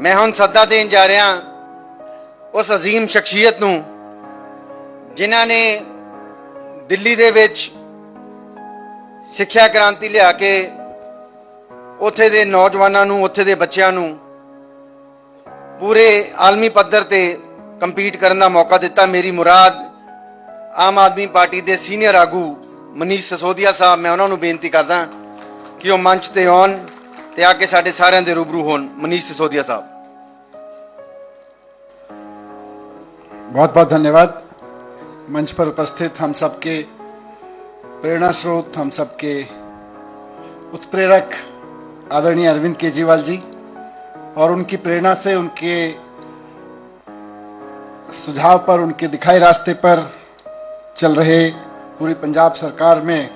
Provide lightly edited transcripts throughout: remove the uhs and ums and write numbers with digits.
मैं हुण सद्दा देन जा रहा उस अजीम शख्सियत नूं जिन्हां ने दिल्ली दे विच सिक्ख्या क्रांति लिया के उत्थे दे नौजवानों नूं, उत्थे दे बच्चों नूं पूरे आलमी पद्धर ते कंपीट करने का मौका दिता। मेरी मुराद आम आदमी पार्टी के सीनियर आगू मनीष सिसोदिया साहब, मैं उन्होंने बेनती करदा कि वह मंच ते आउण ते आके साडे सारिआं दे रूबरू होण। मनीष सिसोदिया साहब। बहुत बहुत धन्यवाद। मंच पर उपस्थित हम सबके प्रेरणा स्रोत, हम सबके उत्प्रेरक आदरणीय अरविंद केजरीवाल जी, और उनकी प्रेरणा से, उनके सुझाव पर, उनके दिखाए रास्ते पर चल रहे पूरी पंजाब सरकार में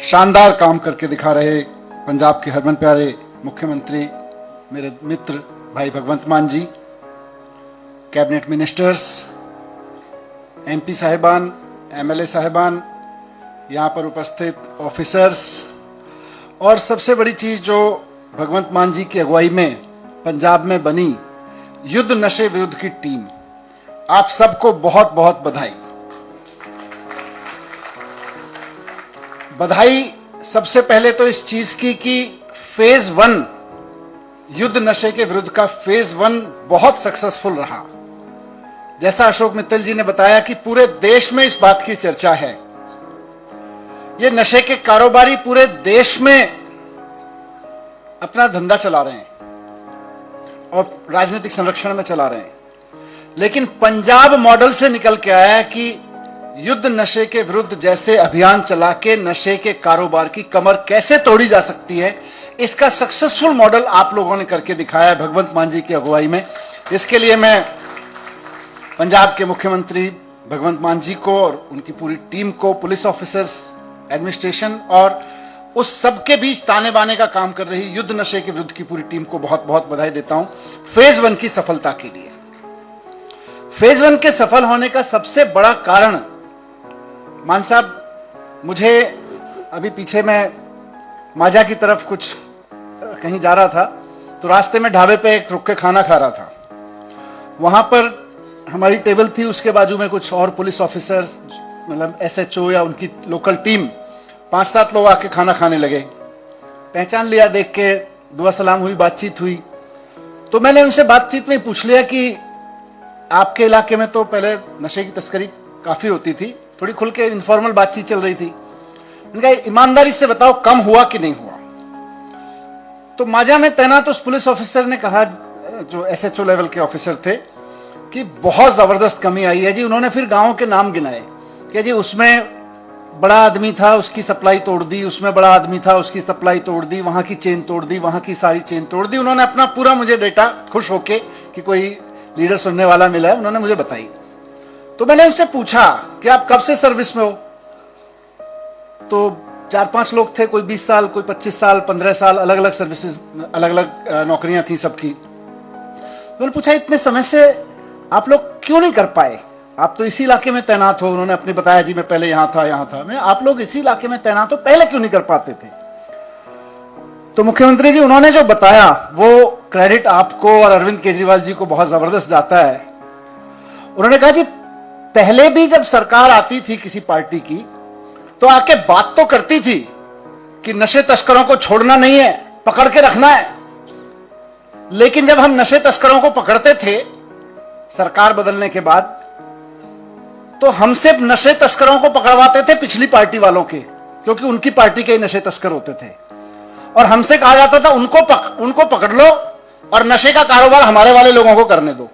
शानदार काम करके दिखा रहे पंजाब के हरमन प्यारे मुख्यमंत्री मेरे मित्र भाई भगवंत मान जी, कैबिनेट मिनिस्टर्स, एमपी साहिबान, एमएलए साहिबान, यहाँ पर उपस्थित ऑफिसर्स, और सबसे बड़ी चीज़ जो भगवंत मान जी की अगुवाई में पंजाब में बनी युद्ध नशे विरुद्ध की टीम, आप सबको बहुत बहुत बधाई। बधाई सबसे पहले तो इस चीज की कि फेज 1 युद्ध नशे के विरुद्ध का फेज 1 बहुत सक्सेसफुल रहा। जैसा अशोक मित्तल जी ने बताया कि पूरे देश में इस बात की चर्चा है। ये नशे के कारोबारी पूरे देश में अपना धंधा चला रहे हैं और राजनीतिक संरक्षण में चला रहे हैं, लेकिन पंजाब मॉडल से निकल के आया है कि युद्ध नशे के विरुद्ध जैसे अभियान चला के नशे के कारोबार की कमर कैसे तोड़ी जा सकती है, इसका सक्सेसफुल मॉडल आप लोगों ने करके दिखाया है भगवंत मान जी की अगुवाई में। इसके लिए मैं पंजाब के मुख्यमंत्री भगवंत मान जी को और उनकी पूरी टीम को, पुलिस ऑफिसर्स, एडमिनिस्ट्रेशन और उस सबके बीच ताने बाने का काम कर रही युद्ध नशे के विरुद्ध की पूरी टीम को बहुत बहुत बधाई देता हूं फेज 1 की सफलता के लिए। फेज 1 के सफल होने का सबसे बड़ा कारण, मान साहब, मुझे अभी पीछे मैं माजा की तरफ कुछ कहीं जा रहा था तो रास्ते में ढाबे पे एक रुक के खाना खा रहा था। वहां पर हमारी टेबल थी, उसके बाजू में कुछ और पुलिस ऑफिसर्स, मतलब एसएचओ या उनकी लोकल टीम, 5-7 लोग आके खाना खाने लगे। पहचान लिया, देख के दुआ सलाम हुई, बातचीत हुई। तो मैंने उनसे बातचीत में पूछ लिया कि आपके इलाके में तो पहले नशे की तस्करी काफी होती थी, थोड़ी खुल के इनफॉर्मल बातचीत चल रही थी। उनका ईमानदारी से बताओ कम हुआ कि नहीं हुआ? तो माजा में तैनात उस पुलिस ऑफिसर ने कहा, जो एसएचओ लेवल के ऑफिसर थे, कि बहुत जबरदस्त कमी आई है जी। उन्होंने फिर गांवों के नाम गिनाए कि जी उसमें बड़ा आदमी था, उसकी सप्लाई तोड़ दी, उसमें बड़ा आदमी था, उसकी सप्लाई तोड़ दी, वहां की चेन तोड़ दी, वहां की सारी चेन तोड़ दी। उन्होंने अपना पूरा मुझे डेटा, खुश होके कि कोई लीडर सुनने वाला मिला है, उन्होंने मुझे बताई। तो मैंने उनसे पूछा कि आप कब से सर्विस में हो? तो 4-5 लोग थे, कोई 20 साल, कोई 25 साल, 15 साल, अलग अलग सर्विसेज, अलग अलग नौकरियां थी सबकी। तो मैंने पूछा इतने समय से आप लोग क्यों नहीं कर पाए? आप तो इसी इलाके में तैनात हो। उन्होंने अपने बताया जी मैं पहले यहां था। मैं, आप लोग इसी इलाके में तैनात हो, पहले क्यों नहीं कर पाते थे? तो मुख्यमंत्री जी उन्होंने जो बताया वो क्रेडिट आपको और अरविंद केजरीवाल जी को बहुत जबरदस्त जाता है। उन्होंने कहा जी पहले भी जब सरकार आती थी किसी पार्टी की तो आके बात तो करती थी कि नशे तस्करों को छोड़ना नहीं है, पकड़ के रखना है, लेकिन जब हम नशे तस्करों को पकड़ते थे सरकार बदलने के बाद, तो हमसे नशे तस्करों को पकड़वाते थे पिछली पार्टी वालों के, क्योंकि उनकी पार्टी के ही नशे तस्कर होते थे। और हमसे कहा जाता था उनको पकड़ लो और नशे का कारोबार हमारे वाले लोगों को करने दो।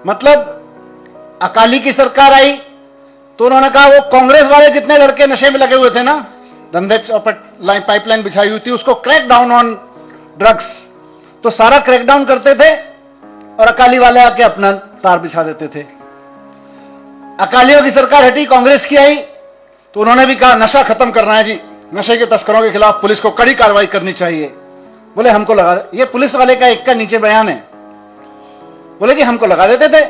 मतलब अकाली की सरकार आई तो उन्होंने कहा वो कांग्रेस वाले जितने लड़के नशे में लगे हुए थे ना, धंधे पाइपलाइन बिछाई हुई थी, उसको क्रैक डाउन ऑन ड्रग्स, तो सारा क्रैक डाउन करते थे और अकाली वाले आके अपना तार बिछा देते थे। अकालियों की सरकार हटी, कांग्रेस की आई तो उन्होंने भी कहा नशा खत्म करना है जी, नशे के तस्करों के खिलाफ पुलिस को कड़ी कार्रवाई करनी चाहिए। बोले हमको लगा, ये पुलिस वाले का एक का नीचे बयान है, बोले जी हमको लगा देते थे,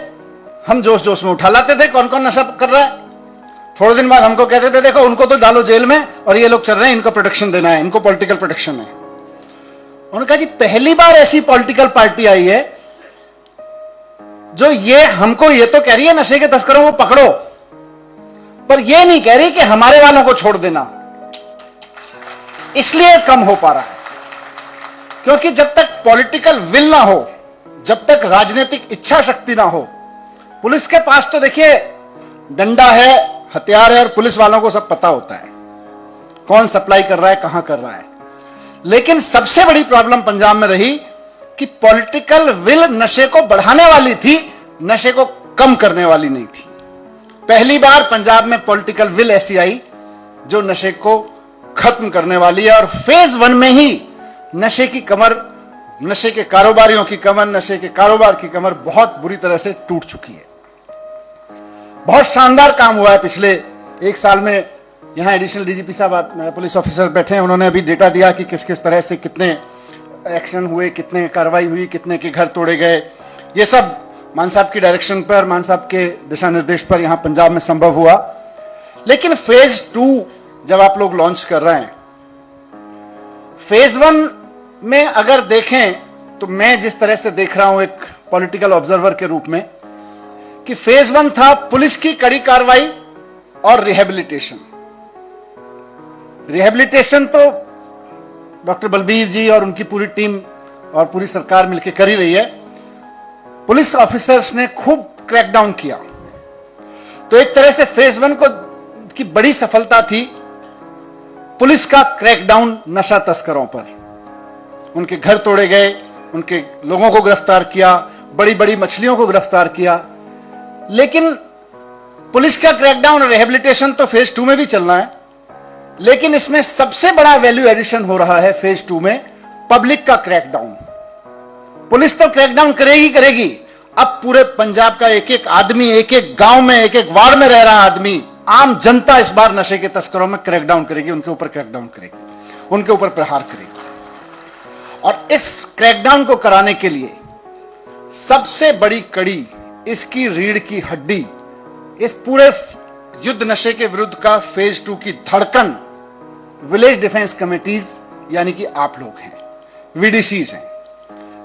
हम जोश जोश में उठा लाते थे कौन कौन नशा कर रहा है। थोड़े दिन बाद हमको कहते थे देखो उनको तो डालो जेल में और ये लोग चल रहे हैं, इनको प्रोटेक्शन देना है, इनको पॉलिटिकल प्रोटेक्शन है। उन्होंने कहा जी पहली बार ऐसी पॉलिटिकल पार्टी आई है जो ये हमको ये तो कह रही है नशे के तस्करों को पकड़ो, पर ये नहीं कह रही कि हमारे वालों को छोड़ देना। इसलिए कम हो पा रहा है क्योंकि जब तक पॉलिटिकल विल ना हो, जब तक राजनीतिक इच्छा शक्ति ना हो, पुलिस के पास तो देखिए डंडा है, हथियार है और पुलिस वालों को सब पता होता है कौन सप्लाई कर रहा है, कहां कर रहा है। लेकिन सबसे बड़ी प्रॉब्लम पंजाब में रही कि पॉलिटिकल विल नशे को बढ़ाने वाली थी, नशे को कम करने वाली नहीं थी। पहली बार पंजाब में पॉलिटिकल विल ऐसी आई जो नशे को खत्म करने वाली है और फेज 1 में ही नशे की कमर, नशे के कारोबारियों की कमर, नशे के कारोबार की कमर बहुत बुरी तरह से टूट चुकी है। बहुत शानदार काम हुआ है पिछले एक साल में। यहां एडिशनल डीजीपी साहब पुलिस ऑफिसर बैठे हैं, उन्होंने अभी डेटा दिया कि किस किस तरह से कितने एक्शन हुए, कितने कार्रवाई हुई, कितने के घर तोड़े गए। ये सब मान साहब की डायरेक्शन पर, मान साहब के दिशा निर्देश पर यहां पंजाब में संभव हुआ। लेकिन फेज 2 जब आप लोग लॉन्च कर रहे हैं, फेज 1 में अगर देखें तो मैं जिस तरह से देख रहा हूं एक पॉलिटिकल ऑब्जर्वर के रूप में, कि फेज 1 था पुलिस की कड़ी कार्रवाई और रिहेबिलिटेशन। रिहेबिलिटेशन तो डॉक्टर बलबीर जी और उनकी पूरी टीम और पूरी सरकार मिलकर कर ही रही है। पुलिस ऑफिसर्स ने खूब क्रैकडाउन किया। तो एक तरह से फेज 1 को की बड़ी सफलता थी पुलिस का क्रैकडाउन नशा तस्करों पर। उनके घर तोड़े गए, उनके लोगों को गिरफ्तार किया, बड़ी बड़ी मछलियों को गिरफ्तार किया। लेकिन पुलिस का क्रैकडाउन और रिहेबिलिटेशन तो फेज 2 में भी चलना है, लेकिन इसमें सबसे बड़ा वैल्यू एडिशन हो रहा है फेज 2 में पब्लिक का क्रैकडाउन। पुलिस तो क्रैकडाउन करेगी करेगी, अब पूरे पंजाब का एक एक आदमी, एक एक गांव में, एक एक वार्ड में रह रहा आदमी, आम जनता इस बार नशे के तस्करों में क्रैकडाउन करेगी, उनके ऊपर क्रैकडाउन करेगी, उनके ऊपर प्रहार करेगी। और इस क्रैकडाउन को कराने के लिए सबसे बड़ी कड़ी, इसकी रीढ़ की हड्डी, इस पूरे युद्ध नशे के विरुद्ध का फेज 2 की धड़कन विलेज डिफेंस कमेटीज यानी कि आप लोग हैं, वीडीसीज हैं।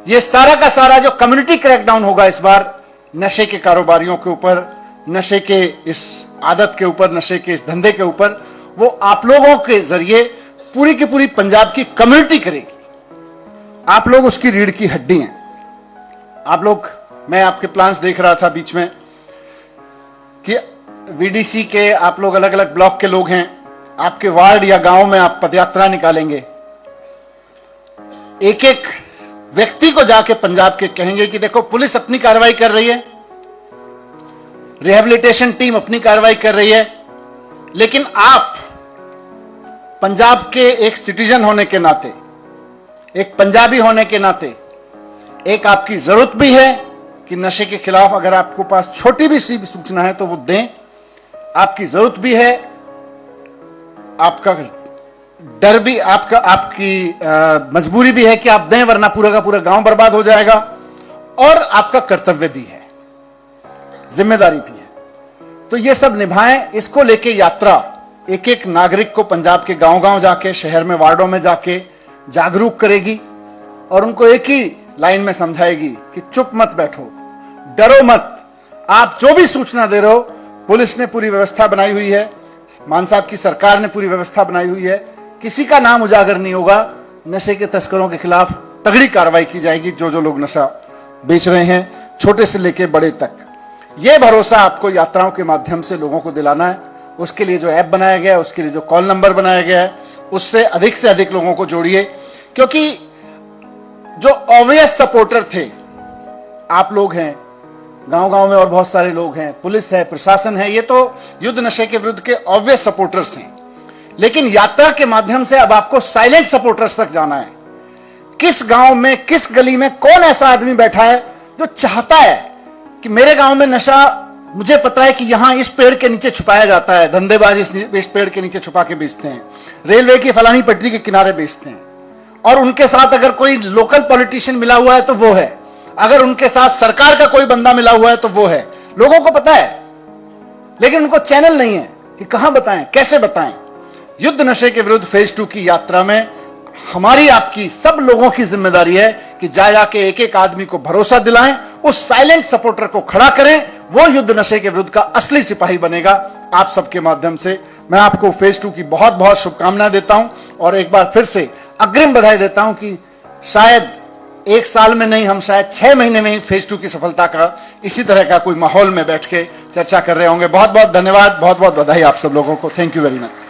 ये सारा का सारा जो कम्युनिटी क्रैकडाउन होगा इस बार नशे के कारोबारियों के ऊपर, नशे के इस आदत के ऊपर, नशे के इस धंधे के ऊपर, वो आप लोगों के जरिए पूरी की पूरी पंजाब की कम्युनिटी करेगी। आप लोग उसकी रीढ़ की हड्डी हैं। आप लोग, मैं आपके प्लान्स देख रहा था बीच में कि वीडीसी के आप लोग अलग अलग ब्लॉक के लोग हैं, आपके वार्ड या गांव में आप पदयात्रा निकालेंगे, एक एक व्यक्ति को जाके पंजाब के कहेंगे कि देखो पुलिस अपनी कार्रवाई कर रही है, रिहेबिलिटेशन टीम अपनी कार्रवाई कर रही है, लेकिन आप पंजाब के एक सिटीजन होने के नाते, एक पंजाबी होने के नाते, एक आपकी जरूरत भी है कि नशे के खिलाफ अगर आपको पास छोटी भी सी भी सूचना है तो वो दें। आपकी जरूरत भी है, आपका डर भी, आपकी मजबूरी भी है कि आप दें, वरना पूरा का पूरा गांव बर्बाद हो जाएगा। और आपका कर्तव्य भी है, जिम्मेदारी भी है। तो ये सब निभाएं। इसको लेके यात्रा एक एक नागरिक को पंजाब के गांव गांव जाके, शहर में, वार्डों में जाके जागरूक करेगी और उनको एक ही लाइन में समझाएगी कि चुप मत बैठो, डरो मत। आप जो भी सूचना दे रहे हो, पुलिस ने पूरी व्यवस्था बनाई हुई है, मान साहब की सरकार ने पूरी व्यवस्था बनाई हुई है, किसी का नाम उजागर नहीं होगा। नशे के तस्करों के खिलाफ तगड़ी कार्रवाई की जाएगी, जो जो लोग नशा बेच रहे हैं, छोटे से लेके बड़े तक। यह भरोसा आपको यात्राओं के माध्यम से लोगों को दिलाना है। उसके लिए जो ऐप बनाया गया है, उसके लिए जो कॉल नंबर बनाया गया है, उससे अधिक लोगों को जोड़िए, क्योंकि जो ऑब्वियस सपोर्टर थे आप लोग हैं, गांव गांव में और बहुत सारे लोग हैं, पुलिस है, प्रशासन है, ये तो युद्ध नशे के विरुद्ध के ऑब्वियस सपोर्टर्स हैं। लेकिन यात्रा के माध्यम से अब आपको साइलेंट सपोर्टर्स तक जाना है। किस गांव में, किस गली में कौन ऐसा आदमी बैठा है जो चाहता है कि मेरे गांव में नशा, मुझे पता है कि यहां इस पेड़ के नीचे छुपाया जाता है, धंधेबाज इस पेड़ के नीचे छुपा के बेचते हैं, रेलवे की फलानी पटरी के किनारे बेचते हैं, और उनके साथ अगर कोई लोकल पॉलिटिशियन मिला हुआ है तो वो है, अगर उनके साथ सरकार का कोई बंदा मिला हुआ है तो वो है। लोगों को पता है, लेकिन उनको चैनल नहीं है कि कहां बताएं, कैसे बताएं। युद्ध नशे के विरुद्ध फेज 2 की यात्रा में हमारी आपकी सब लोगों की जिम्मेदारी है कि जाके एक एक आदमी को भरोसा दिलाएं, उस साइलेंट सपोर्टर को खड़ा करें, वो युद्ध नशे के विरुद्ध का असली सिपाही बनेगा। आप सबके माध्यम से मैं आपको फेज 2 की बहुत बहुत शुभकामनाएं देता हूं और एक बार फिर से अग्रिम बधाई देता हूं कि शायद 1 साल में नहीं, हम शायद 6 महीने में ही फेज 2 की सफलता का इसी तरह का कोई माहौल में बैठ के चर्चा कर रहे होंगे। बहुत बहुत धन्यवाद, बहुत बहुत बधाई आप सब लोगों को। Thank you very much.